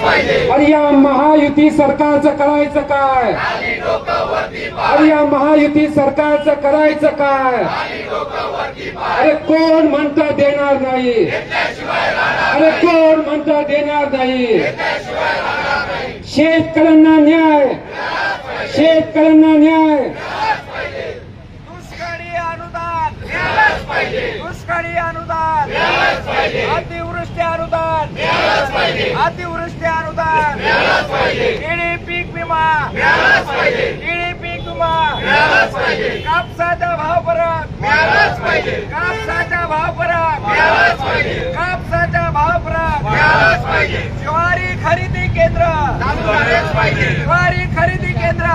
अरे या महायुती सरकारचं करायचं काय? अरे या महायुती सरकारचं करायचं काय? अरे कोण म्हणता देणार नाही? अरे कोण म्हणता देणार नाही? शेतकऱ्यांना न्याय, शेतकऱ्यांना न्याय. दुष्काळी अनुदान दुष्काळी अनुदान अतिवृष्टी अनुदान अतिवृष्टी अनुदान केळी पीक विमा केळी पीक विमा कापसाचा भाव फरक कापसाचा भाव फरक कापसाचा भाव फरक ज्वारी खरेदी केंद्र ज्वारी खरेदी केंद्र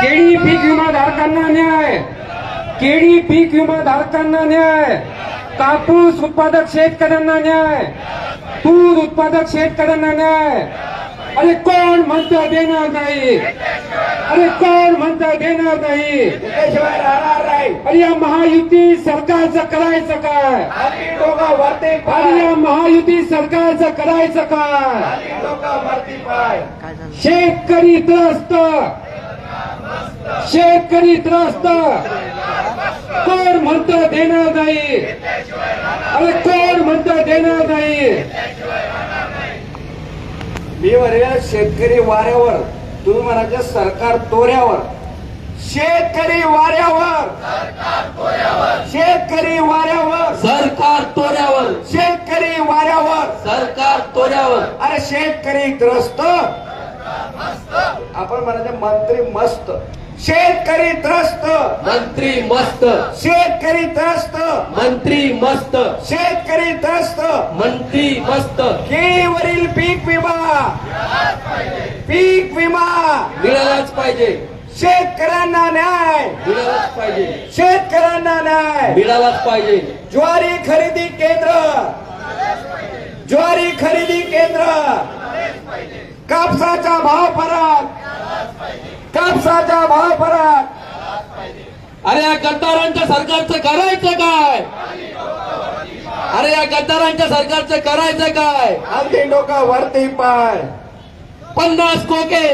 केळी पीक विमा धारकांना न्याय, केळी पीक विमा धारकांना न्याय, कापूस उत्पादक शेतकऱ्यांना न्याय, तूर उत्पादक शेतकऱ्यांना न्याय. अरे कोण म्हणतं देणार नाही? अरे कोण म्हणतं देणार नाही? त्याशिवाय राहणार नाही. अरे या महायुती सरकारचं करायचं काय? डोका वरती अरे या महायुती सरकारचं करायचं काय? डोका वरती पाय. शेतकरी त्रस्त, शेतकरी त्रस्त. कोण म्हणतं देणार नाही? अरे कोण म्हणतं देणार नाही? मी म्हणेल शेतकरी वाऱ्यावर, तुम्ही म्हणायचं सरकार तोऱ्यावर. शेतकरी वाऱ्यावर, शेतकरी वाऱ्यावर, सरकार तोऱ्यावर, शेतकरी वाऱ्यावर, सरकार तोऱ्यावर. अरे शेतकरी त्रस्त, आपण म्हणायचं मंत्री मस्त. शेतकरी त्रस्त, मंत्री मस्त, शेतकरी त्रस्त, मंत्री मस्त, शेतकरी त्रस्त. मंत्री मस्त. केळीवरील पीक विमा, पीक विमा मिळालाच पाहिजे, शेतकऱ्यांना न्याय, मिळालाच पाहिजे, शेतकऱ्यांना न्याय. मिळालाच पाहिजे. ज्वारी खरेदी केंद्र, ज्वारी खरेदी केंद्र. कापसाचा भाव फरक, कापसाचा भाव फरक. अरे या गद्दारांच्या सरकारचं करायचं काय? अरे या गद्दारांच्या सरकारचं करायचं काय? अगदी डोका वरती पाय. 50 खोके,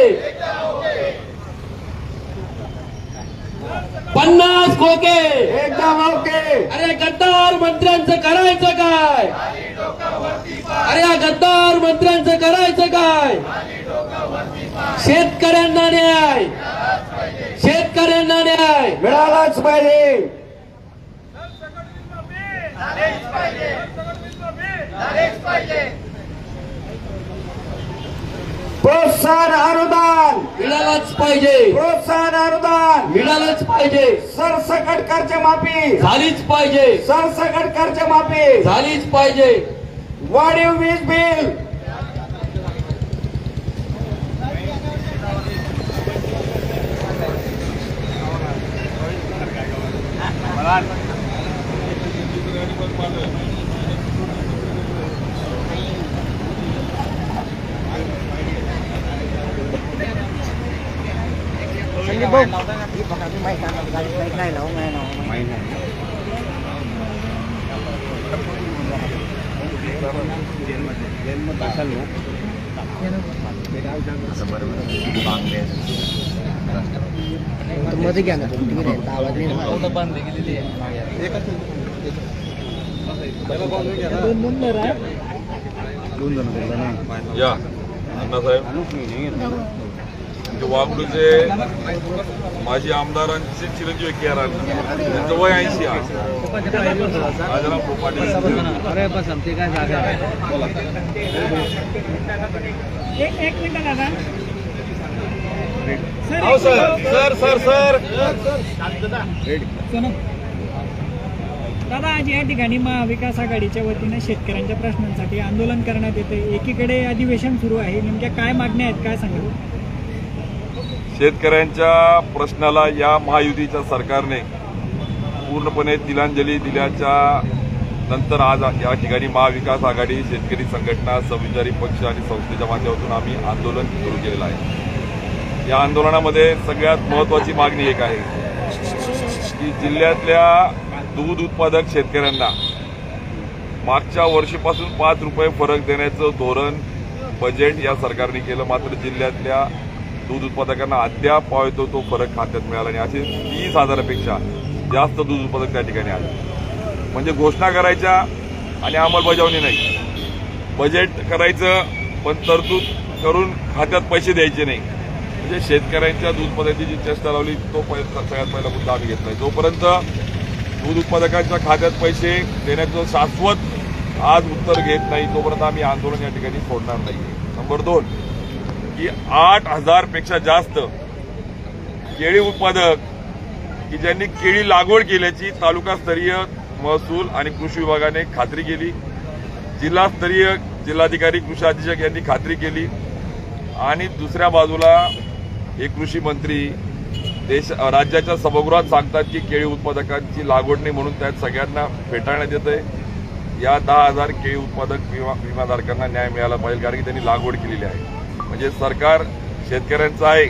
50 खोके. एकदम ओके. अरे गद्दार मंत्र्यांचं करायचं काय? अरे या गद्दार मंत्र्यांचं करायचं काय? शेतकऱ्यांना न्याय, शेतकऱ्यांना न्याय. मिळालाच पाहिजे. प्रोत्साहन अनुदान, मिळालंच पाहिजे, प्रोत्साहन अनुदान. मिळालंच पाहिजे. सरसकट कर्जमाफी, झालीच पाहिजे, सरसकट कर्जमाफी. झालीच पाहिजे. वाढीव वीज बिल, मध्ये घ्या ना तुम्ही, आवाज नाही या अण्णासाहेब वागडूचे माजी आमदारांचे चिरंजीव के आर त्यांचं वय 80 आज. राजाराम पाटील एक मिनिट दादा. सर सर सर दादा, आज या ठिकाणी महाविकास आघाडीच्या वतीने शेतकऱ्यांच्या प्रश्नांसाठी आंदोलन करण्यात येते. एकीकडे अधिवेशन सुरू आहे, नेमक्या काय मागण्या आहेत, काय सांगाल? शेतकऱ्यांच्या प्रश्नाला या महायुतीच्या सरकारने पूर्णपणे तिलांजली दिल्याच्या नंतर आज या ठिकाणी महाविकास आघाडी, शेतकरी संघटना, समविचारी पक्ष आणि संस्थेच्या माध्यमातून आम्ही आंदोलन सुरू केलेलं आहे. या आंदोलनामध्ये सगळ्यात महत्वाची मागणी एक आहे की जिल्ह्यातल्या दूध उत्पादक शेतकऱ्यांना मागच्या वर्षीपासून 5 रुपये फरक देण्याचं धोरण बजेट या सरकारने केलं, मात्र जिल्ह्यातल्या दूध उत्पादकांना अद्याप पावतो तो फरक खात्यात मिळाला नाही. असे 30,000पेक्षा जास्त दूध उत्पादक त्या ठिकाणी आले. म्हणजे घोषणा करायच्या आणि अंमलबजावणी नाही. बजेट करायचं पण तरतूद करून खात्यात पैसे द्यायचे नाही. म्हणजे शेतकऱ्यांच्या दूध उत्पादनाची जी चेष्टा लावली तो सगळ्यात पहिला मुद्दा आम्ही घेतलाय. जोपर्यंत दूध उत्पादकांच्या खात्यात पैसे देण्याचं शाश्वत आज उत्तर घेत नाही तोपर्यंत आम्ही आंदोलन या ठिकाणी सोडणार नाही. नंबर 2 की 8,000पेक्षा जास्त केळी उत्पादक की ज्यांनी केळी लागवड केल्याची तालुकास्तरीय महसूल आणि कृषी विभागाने खात्री केली, जिल्हास्तरीय जिल्हाधिकारी कृषी अधीक्षक यांनी खात्री केली आणि दुसऱ्या बाजूला हे कृषी मंत्री राज्याच्या सभागृहात सांगतात की केळी उत्पादकांची लागवड नाही म्हणून त्यात सगळ्यांना फेटाळण्यात येतंय. या 10,000 केळी उत्पादक विमाधारकांना न्याय मिळाला पाहिजे कारण की त्यांनी लागवड केलेली आहे. म्हणजे सरकार शेतकऱ्यांचं आहे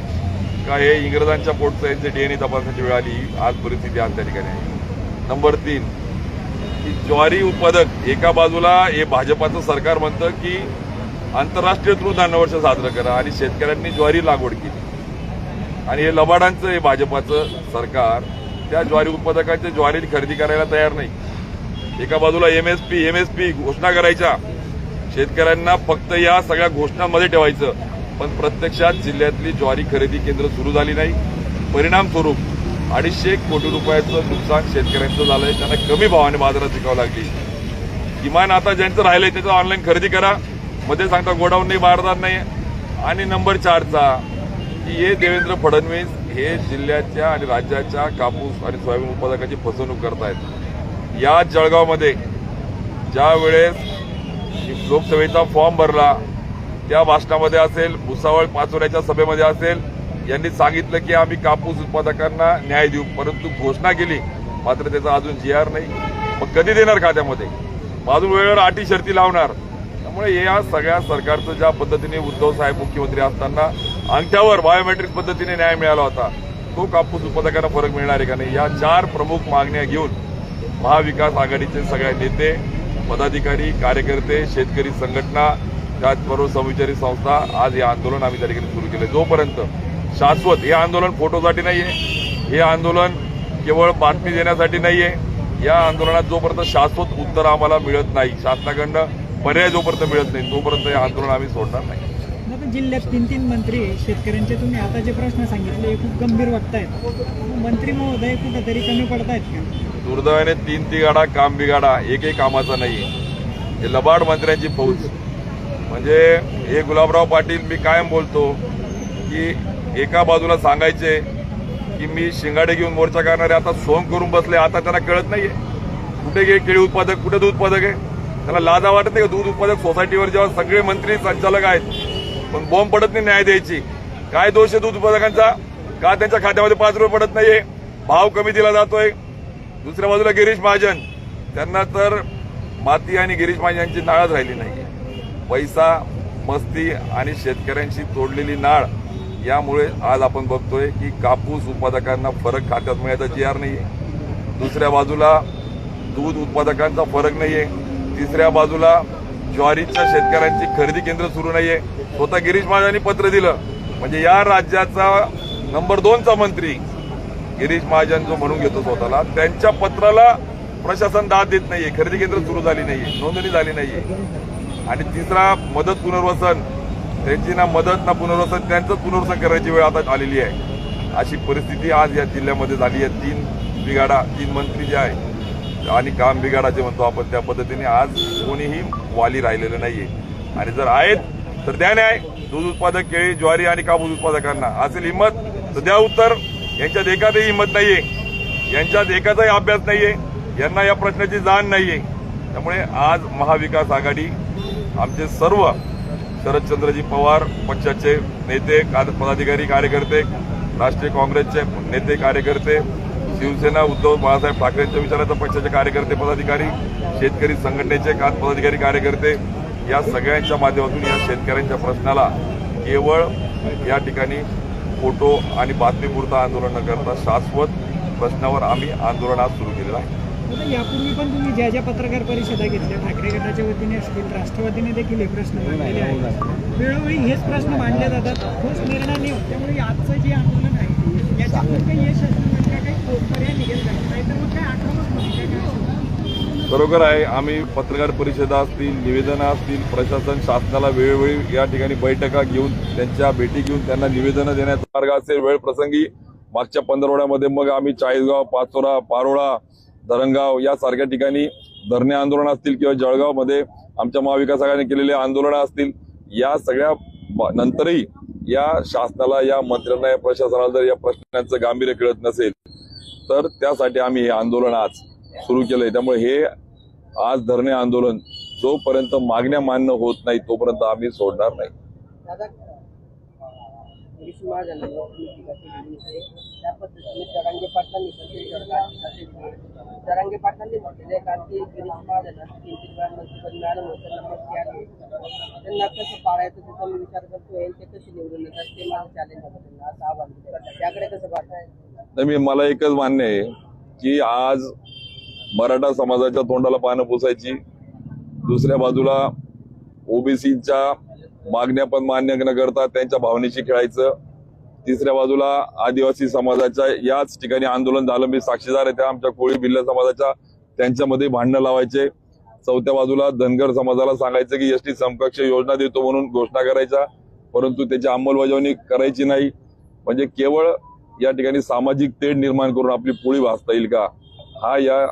का हे इंग्रजांच्या पोटचं यांचे डीएनए तपासण्याची वेळ आली. आज परिस्थिती आज त्या ठिकाणी आहे. नंबर 3 की ज्वारी उत्पादक एका बाजूला हे भाजपाचं सरकार म्हणतं की आंतरराष्ट्रीय तृणधान्य वर्ष साजरं करा आणि शेतकऱ्यांनी ज्वारी लागवड केली आणि हे लबाडांचं हे भाजपाचं सरकार त्या ज्वारी उत्पादकांच्या ज्वारी खरेदी करायला तयार नाही. एका बाजूला एमएसपी घोषणा करायच्या, शेतकऱ्यांना फक्त या सगळ्या घोषणांमध्ये ठेवायचं, पण प्रत्यक्षात जिल्ह्यातली ज्वारी खरेदी केंद्र सुरू झाली नाही. परिणाम स्वरूप 250 कोटी रुपयाचं नुकसान शेतकऱ्यांचं झालंय. त्यांना कमी भावाने बाजारात विकावं लागली. किमान आता ज्यांचं राहिलंय त्याचं ऑनलाईन खरेदी करा, मध्ये सांगता गोडाऊन नाही, बाजारात नाही. आणि नंबर 4चा की हे देवेंद्र फडणवीस हे जिल्ह्याच्या आणि राज्याच्या कापूस आणि सोयाबीन उत्पादकांची फसवणूक करतायत. या जळगावमध्ये ज्या वेळेस लोकसभेचा फॉर्म भरला त्या भाषणामध्ये असेल, भुसावळ पाचोऱ्याच्या सभेमध्ये असेल, यांनी सांगितलं की आम्ही कापूस उत्पादकांना न्याय देऊ, परंतु घोषणा केली मात्र त्याचा अजून GR नाही. मग कधी देणार खात्यामध्ये? अजून वेळेवर अटी शर्ती लावणार. त्यामुळे या सगळ्या सरकारचं ज्या पद्धतीने उद्धव साहेब मुख्यमंत्री असताना अंगठ्यावर बायोमेट्रिक पद्धतीने न्याय मिळाला होता तो कापूस उत्पादकांना फरक मिळणार आहे का नाही, या 4 प्रमुख मागण्या घेऊन महाविकास आघाडीचे सगळे नेते, पदाधिकारी, कार्यकर्ते, शेतकरी संघटना, त्याचबरोबर समविचारी संस्था आज हे आंदोलन आम्ही त्या ठिकाणी सुरू केले. जोपर्यंत शाश्वत हे आंदोलन फोटोसाठी नाहीये, हे आंदोलन केवळ बातमी देण्यासाठी नाहीये, या आंदोलनात जोपर्यंत शाश्वत उत्तर आम्हाला मिळत नाही, शासनाकडनं पर्याय जोपर्यंत मिळत नाही तोपर्यंत हे आंदोलन आम्ही सोडणार नाही. जिल्ह्यात 3 मंत्री शेतकऱ्यांचे तुम्ही आता जे प्रश्न सांगितले हे खूप गंभीर वाटतायत. मंत्री महोदय कुठेतरी कमी पडतायत का? दुर्दैवाने 3 तिगाडा काम बिगाडा एकही कामाचा नाहीये. हे लबाड मंत्र्यांची फौज. म्हणजे हे गुलाबराव पाटील मी कायम बोलतो की एका बाजूला सांगायचे की मी शिंगाडे घेऊन मोर्चा करणारे आता सोंग करून बसले, आता त्यांना कळत नाहीये कुठे गे केळी उत्पादक, कुठे दूध उत्पादक आहे. त्याला लाजा वाटत नाही का? दूध उत्पादक सोसायटीवर जेव्हा सगळे मंत्री संचालक आहेत पण बॉम्ब पडत नाही न्याय द्यायची. काय दोष आहे दूध उत्पादकांचा? का त्यांच्या खात्यामध्ये 5 रुपये पडत नाहीये? भाव कमी दिला जातोय. दुसऱ्या बाजूला गिरीश महाजन, त्यांना तर माती आणि गिरीश महाजन यांची नाळच राहिली नाही. पैसा, मस्ती आणि शेतकऱ्यांशी तोडलेली नाळ यामुळे आज आपण बघतोय की कापूस उत्पादकांना फरक खात्यात मिळायचा GR नाहीये. दुसऱ्या बाजूला दूध उत्पादकांचा फरक नाहीये. तिसऱ्या बाजूला ज्वारीच्या शेतकऱ्यांची खरेदी केंद्र सुरू नाहीये. स्वतः गिरीश महाजनांनी पत्र दिलं. म्हणजे या राज्याचा नंबर 2चा मंत्री गिरीश महाजन जो म्हणून घेतो स्वतःला, त्यांच्या पत्राला प्रशासन दाद देत नाहीये. खरेदी केंद्र सुरू झाली नाहीये, नोंदणी झाली नाहीये. आणि तिसरा मदत पुनर्वसन, त्यांची ना मदत ना पुनर्वसन, त्यांचं पुनर्वसन करण्याची वेळ आता आलेली आहे. अशी परिस्थिती आज या जिल्ह्यामध्ये झाली आहे. 3 बिघाडा 3 मंत्री जे आहे आणि काम बिघाडा जे म्हणतो आपण त्या पद्धतीने आज कोणीही वाली राहिलेलं नाहीये. आणि जर आहेत तर द्या न्याय. दूध उत्पादक, केळी, ज्वारी आणि कापूस उत्पादकांना असेल हिंमत तर द्या उत्तर. यांच्यात एखादी हिंमत नाहीये, यांच्यात एकाचाही अभ्यास नाहीये, यांना या प्रश्नाची जाण नाहीये. त्यामुळे आज महाविकास आघाडी आमचे सर्व शरदचंद्रजी पवार पक्षाचे नेते, पदाधिकारी, कार्यकर्ते, राष्ट्रीय काँग्रेसचे नेते, कार्यकर्ते, शिवसेना उद्धव बाळासाहेब ठाकरेंच्या विचाराचा पक्षाचे कार्यकर्ते, पदाधिकारी, शेतकरी संघटनेचे पदाधिकारी, कार्यकर्ते, या सगळ्यांच्या माध्यमातून या शेतकऱ्यांच्या प्रश्नाला केवळ या ठिकाणी फोटो आणि बातमीपुरतं आंदोलन न करता शाश्वत प्रश्नावर आम्ही आंदोलन आज सुरू केलेलं आहे. आता यापूर्वी पण तुम्ही ज्या ज्या पत्रकार परिषदा घेतल्या ठाकरे गटाच्या वतीने असतील, राष्ट्रवादीने देखील हे प्रश्न मांडलेले आहेत. वेळोवेळी हेच प्रश्न मांडले जातात, ठोस निर्णय नाही होत. त्यामुळे आजचं जे आंदोलन आहे याच्यावर काही यश असणार काही पर्याय निघेल का, नाहीतर मग काय आक्रमक होती काय? बरोबर आहे. आम्ही पत्रकार परिषदा असतील, निवेदनं असतील, प्रशासन शासनाला वेळोवेळी या ठिकाणी बैठका घेऊन त्यांच्या भेटी घेऊन त्यांना निवेदनं देण्याचा मार्ग असेल. वेळ प्रसंगी मागच्या पंधरवड्यामध्ये मग आम्ही चाळीसगाव, पाचोरा, पारोळा, धरणगाव यासारख्या ठिकाणी धरणे आंदोलन असतील किंवा जळगावमध्ये आमच्या महाविकास आघाडीने केलेले आंदोलनं असतील, या सगळ्या नंतरही या शासनाला, या मंत्र्यांना, या प्रशासनाला जर या प्रश्नांचं गांभीर्य कळत नसेल तर त्यासाठी आम्ही हे आंदोलन आज सुरू केलंय. त्यामुळे हे आज धरणे आंदोलन जोपर्यंत मागण्या मान्य होत नाही तोपर्यंत आम्ही सोडणार नाही. गिरीश महाजनांनी टीका केलेली आहे. त्या पद्धतीने जरांगे पाटलांनी म्हटलेले आहे कारण की गिरीश महाजन 3-3 वेळा मंत्रिपद मिळालं होतं, त्यांना मग त्यांना कसं पाळायचं त्याचा मी विचार करतोय. ते कसे निवडून येतात ते माझं चॅलेंज आहे त्यांना, असं आव्हान करतात. त्याकडे कसं पाहताय? मला एकच मान्य आहे की आज मराठा समाजाच्या तोंडाला पानं पुसायची, दुसऱ्या बाजूला ओबीसीच्या मागण्या पण मान्य न करता त्यांच्या भावनेशी खेळायचं, तिसऱ्या बाजूला आदिवासी समाजाच्या याच ठिकाणी आंदोलन झालं, मी साक्षीदार आहे त्या आमच्या कोळी भिल्ल समाजाच्या, त्यांच्यामध्ये भांडणं लावायचे, चौथ्या बाजूला धनगर समाजाला सांगायचं की एसटी समकक्ष योजना देतो म्हणून घोषणा करायच्या परंतु त्याची अंमलबजावणी करायची नाही. म्हणजे केवळ या ठिकाणी सामाजिक तेढ निर्माण करून आपली पोळी भासता येईल का, हा या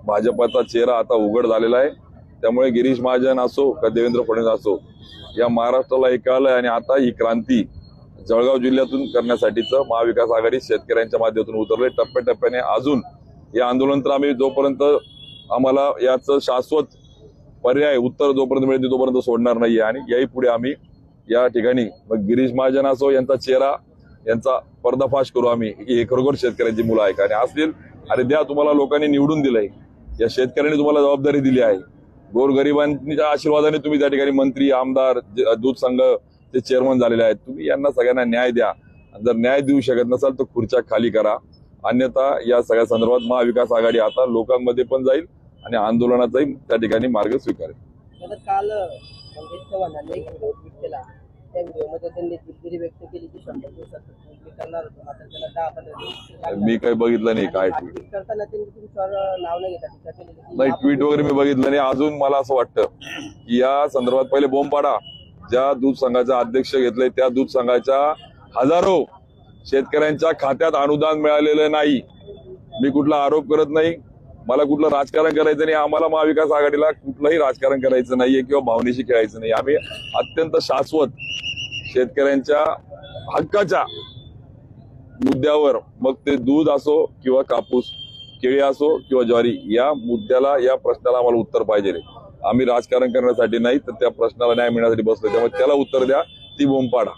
भाजपाचा चेहरा आता उघड झालेला आहे. त्यामुळे गिरीश महाजन असो का देवेंद्र फडणवीस असो, या महाराष्ट्राला हे कळलंय आणि आता ही क्रांती जळगाव जिल्ह्यातून करण्यासाठीचं महाविकास आघाडी शेतकऱ्यांच्या माध्यमातून उतरले. टप्प्याटप्प्याने अजून हे आंदोलन तर आम्ही जोपर्यंत आम्हाला याचं शाश्वत पर्याय उत्तर जोपर्यंत मिळते तोपर्यंत सोडणार नाहीये. आणि याही पुढे आम्ही या ठिकाणी मग गिरीश महाजन असो यांचा चेहरा यांचा पर्दाफाश करू आम्ही की हे खरोखर शेतकऱ्यांची मुलं आहे का, आणि असतील अरे द्या, तुम्हाला लोकांनी निवडून दिलंय, या शेतकऱ्यांनी तुम्हाला जबाबदारी दिली आहे, गोरगरिबांच्या आशीर्वादाने तुम्ही त्या ठिकाणी मंत्री, आमदार, दूध संघ ते चेअरमन झालेले आहेत, तुम्ही यांना सगळ्यांना न्याय द्या. जर न्याय देऊ शकत नसाल तर खुर्च्या खाली करा, अन्यथा या सगळ्या संदर्भात महाविकास आघाडी आता लोकांमध्ये पण जाईल आणि आंदोलनाचाही त्या ठिकाणी मार्ग स्वीकारेल. काल मंगेश चव्हाणांनी एक व्हिडिओ ट्विट केला, त्या व्हिडिओमध्ये त्यांनी दिलगिरी व्यक्त केली की 100 दिवसात मी करणार होतो, आता त्याला 10-15 दिवस. मी काही बघितलं नाही काय ट्विट करताना त्यांनी तुमच्यावर नाव नाही घेता टीका केलेली नाही, ट्विट वगैरे मी बघितलं नाही. अजून मला असं वाटतं की या संदर्भात पहिले बोंब पाडा. ज्या दूध संघाचा अध्यक्ष घेतलंय त्या दूध संघाच्या हजारो शेतकऱ्यांच्या खात्यात अनुदान मिळालेलं नाही. मी कुठला आरोप करत नाही, मला कुठलं राजकारण करायचं नाही, आम्हाला महाविकास आघाडीला कुठलंही राजकारण करायचं नाहीये किंवा भावनेशी खेळायचं नाही. आम्ही अत्यंत शाश्वत शेतकऱ्यांच्या हक्काच्या मुद्द्यावर, मग ते दूध असो किंवा कापूस, केळी असो किंवा ज्वारी, या मुद्द्याला, या प्रश्नाला आम्हाला उत्तर पाहिजे. आम्ही राजकारण करण्यासाठी नाही तर त्या प्रश्नाला न्याय मिळण्यासाठी बसलो. त्यामुळे त्याला उत्तर द्या, ती बोंब पाडा.